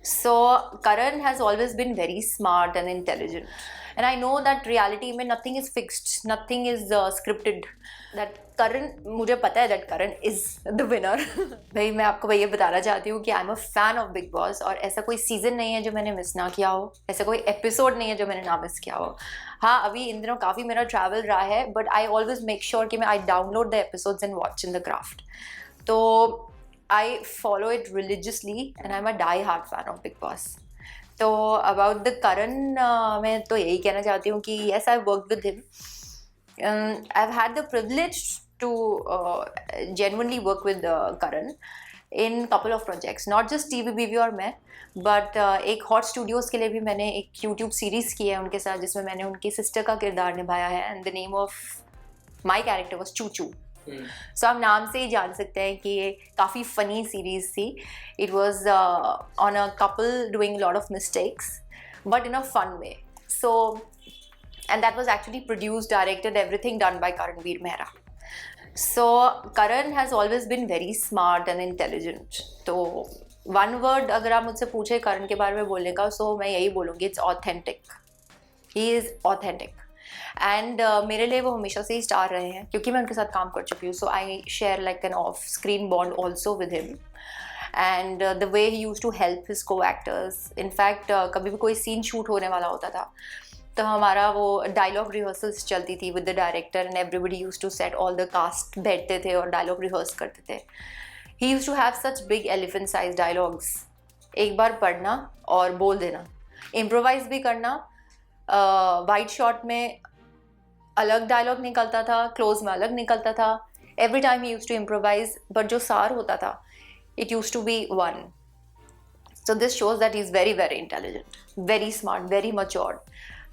So Karan has always been very smart and intelligent, and I know that reality में nothing is fixed, nothing is scripted. That Karan, मुझे पता है that Karan is the winner. भाई मैं आपको ये बताना चाहती हूँ कि I'm a fan of Big Boss और ऐसा कोई सीजन नहीं है जो मैंने मिस ना किया हो, ऐसा कोई एपिसोड नहीं है जो मैंने ना मिस किया हो. हाँ अभी इन दिनों काफ़ी मेरा ट्रैवल रहा है, but I always make sure कि मैं आई download the episodes and watch in the craft. तो I follow it religiously and I'm a die-hard fan of Big Boss. तो about the Karan, मैं तो यही कहना चाहती हूँ कि yes, I've worked with him. I've had the privilege to genuinely work with Karan in couple of projects, not just TVBV और मैं, but एक हॉट स्टूडियोज़ के लिए भी मैंने एक यूट्यूब सीरीज़ की है उनके साथ, जिसमें मैंने उनकी सिस्टर का किरदार निभाया है, and the name of my character was चूचू. सो आप नाम से ही जान सकते हैं कि ये काफ़ी फ़नी सीरीज़ थी. It was on a couple doing lot of mistakes but in a fun way. So and that was actually produced, directed, everything done by Karanvir Mehra. So Karan has always been very smart and intelligent. तो one word अगर आप मुझसे पूछे करण के बारे में बोलने का, सो मैं यही बोलूँगी, it's authentic. He is authentic. And मेरे लिए वो हमेशा से ही स्टार रहे हैं क्योंकि मैं उनके साथ काम कर चुकी हूँ. So I share like an off screen bond also with him, and the way he use to help his को एक्टर्स. इनफैक्ट कभी भी कोई सीन शूट होने वाला होता था तो हमारा वो डायलॉग रिहर्सल्स चलती थी with the director, and everybody use to set, all the cast बैठते थे और डायलॉग रिहर्स करते थे. He use to have such big elephant size dialogues. एक बार पढ़ना और बोल देना, इम्प्रोवाइज भी करना. वाइड शॉट में अलग डायलॉग निकलता था, क्लोज में अलग निकलता था. Every time he use to improvise, but जो सार होता था it use to be one. So this shows that he is very very intelligent, very smart, very matured,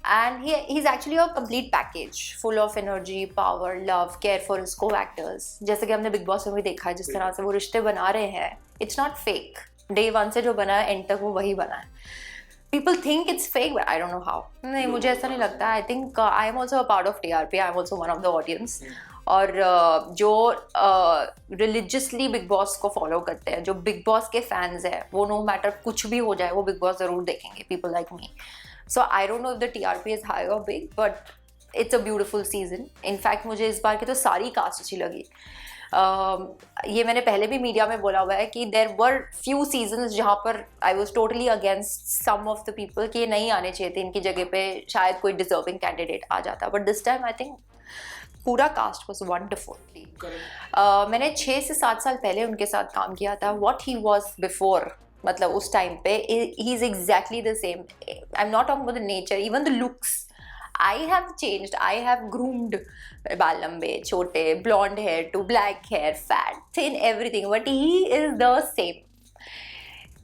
and he is actually a complete package full of energy, power, love, care for his को actors. जैसे कि हमने big boss में भी देखा है जिस तरह से वो रिश्ते बना रहे हैं. It's not fake. Day one से जो बना है एंड तक वो वही बना है. People think it's fake, but I don't know how. नहीं, मुझे ऐसा नहीं लगता. I think I am also a part of TRP. I am also one of the audience. और जो रिलीजियसली बिग बॉस को फॉलो करते हैं, जो बिग बॉस के फैंस हैं, वो नो मैटर कुछ भी हो जाए वो बिग बॉस ज़रूर देखेंगे. People like me. So I don't know if the TRP is high और big, but it's a beautiful season. In fact मुझे इस बार की तो सारी कास्ट अच्छी लगी. ये मैंने पहले भी मीडिया में बोला हुआ है कि देर वर फ्यू सीजन्स जहाँ पर I was totally against some of the people कि ये नहीं आने चाहिए थे, इनकी जगह पे शायद कोई डिजर्विंग कैंडिडेट आ जाता. But this time I think पूरा कास्ट वॉज वंडरफुल. मैंने 6 से 7 साल पहले उनके साथ काम किया था. वॉट ही वॉज बिफोर, मतलब उस टाइम पे, he is exactly the same. I am not talking about the nature, even the looks. I have changed. I have groomed बाल लंबे, छोटे, blonde hair to black hair, fat, thin, everything. But he is the same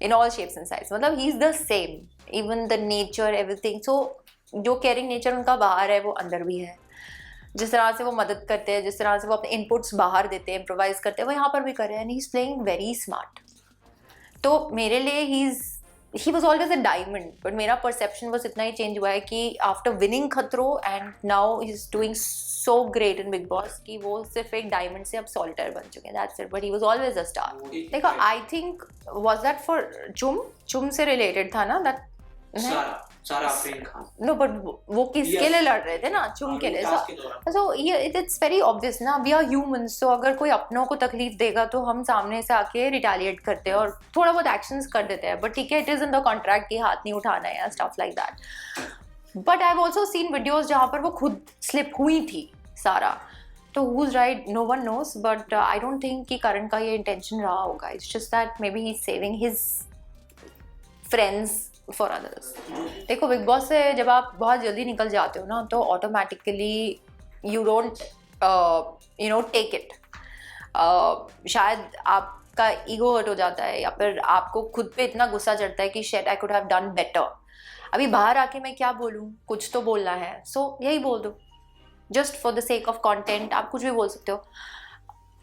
in all shapes and sizes. मतलब he is the same. Even the nature, everything. So जो caring nature उनका बाहर है वो अंदर भी है. जिस तरह से वो मदद करते हैं, जिस तरह से वो अपने inputs बाहर देते हैं, improvise करते हैं, वो यहाँ पर भी कर रहे हैं. And he is playing very smart. तो मेरे लिए he was always a diamond, but मेरा perception बस इतना ही change हुआ है कि after winning खतरों and now he's doing so great in Big Boss कि वो सिर्फ एक diamond से अब solitaire बन चुके हैं. That's it. But he was always a star. देखो, I think was that for चुम से related था ना? That सारा आफरीन खान. No, but वो किसके लिए लड़ रहे थे ना? चुम के लिए. So it's very obvious ना, we are humans. So अगर कोई अपनों को तकलीफ देगा तो हम सामने से आके रिटेलिएट करते हैं और थोड़ा बहुत एक्शंस कर देते हैं. बट ठीक है, it is in the contract कि हाथ नहीं उठाना है या stuff like that. But I have also seen videos जहाँ पर वो खुद स्लिप हुई थी सारा. तो who's right, no one knows. But I don't think कि करण का ये इंटेंशन रहा होगा. It's just that maybe he's saving his friends for others. देखो, बिग बॉस से जब आप बहुत जल्दी निकल जाते हो ना तो automatically you don't take it. शायद आपका ईगो हर्ट हो जाता है या फिर आपको खुद पे इतना गुस्सा चढ़ता है कि shit, I could have done better. अभी बाहर आके मैं क्या बोलूँ, कुछ तो बोलना है. सो यही बोल दो, just for the sake of content. आप कुछ भी बोल सकते हो.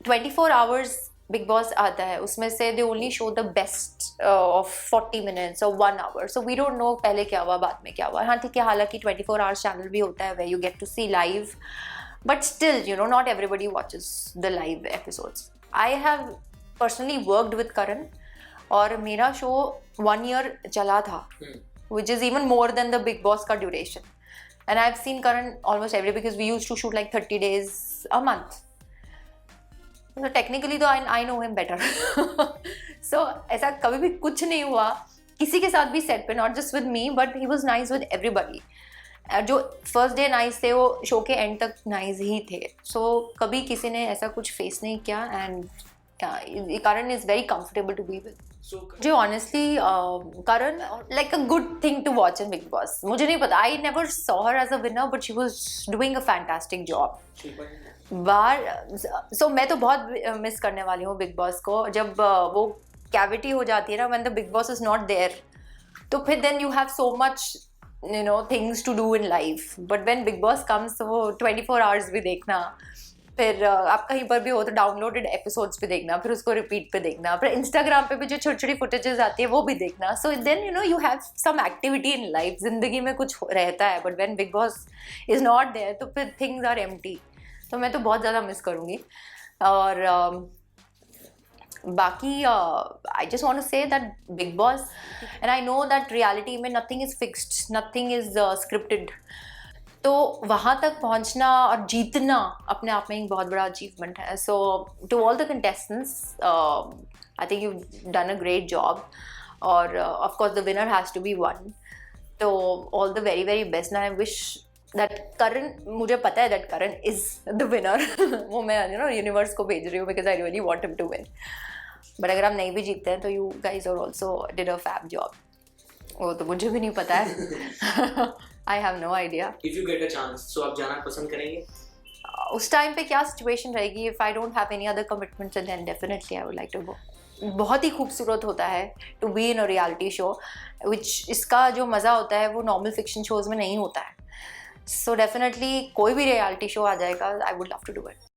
24 आवर्स बिग बॉस आता है, उसमें से they only show the best of 40 minutes और 1 hour. So we don't know पहले क्या हुआ, बाद में क्या हुआ. हाँ ठीक है, हालांकि 24 आवर्स चैनल भी होता है where you get to see live, but still, you know, not everybody watches the live episodes. I have personally worked with Karan. और मेरा शो 1 year चला था, which is even more than the Big Boss का duration. And I've seen Karan almost every day because we used to shoot like 30 days a month. So technically तो I know him better. So ऐसा कभी भी कुछ नहीं हुआ किसी के साथ भी सेट पे, not just with me but he was nice with everybody. जो फर्स्ट डे नाइस थे वो शो के एंड तक नाइस ही थे. सो कभी किसी ने ऐसा कुछ फेस नहीं किया and Karan is very comfortable to be with. जो honestly Karan like a good thing to watch in Big Boss. मुझे नहीं पता, I never saw her as a winner but she was doing a fantastic job. बाहर सो मैं तो बहुत miss करने वाली हूँ बिग बॉस को. जब वो कैविटी हो जाती है ना when the Big Boss is not there, तो फिर then you have so much things to do in life. But when Big Boss comes तो वो 24 hours भी देखना, फिर आप कहीं पर भी हो तो डाउनलोडेड एपिसोड्स पे देखना, फिर उसको रिपीट पे देखना, फिर इंस्टाग्राम पे भी जो छोटी छोटी फुटेजेस आती है वो भी देखना. So then you have some activity in life. जिंदगी में कुछ रहता है but when Bigg Boss is not there तो फिर थिंग्स आर एम्प्टी. तो मैं तो बहुत ज़्यादा मिस करूँगी. और बाकी I just want to say that Bigg Boss and I know that reality में nothing is fixed, nothing is scripted. तो वहाँ तक पहुँचना और जीतना अपने आप में एक बहुत बड़ा अचीवमेंट है. So to all the contestants I think you done a great job. और of course the winner has to be one. तो all the very very best. I wish that Karan, मुझे पता है that Karan is the winner. वो मैं universe को भेज रही हूँ because I really want him to win. But अगर आप नहीं भी जीतते हैं तो you guys are also did a fab job. वो तो मुझे भी नहीं पता है. I have no idea. If you get a chance, so आप जाना पसंद करेंगे? उस टाइम पे क्या सिचुएशन रहेगी? If I don't have any other commitments, then definitely I would like to go. बहुत ही खूबसूरत होता है to be in a reality show, which इसका जो मज़ा होता है वो normal fiction shows में नहीं होता है. So definitely कोई भी reality show आ जाएगा, I would love to do it.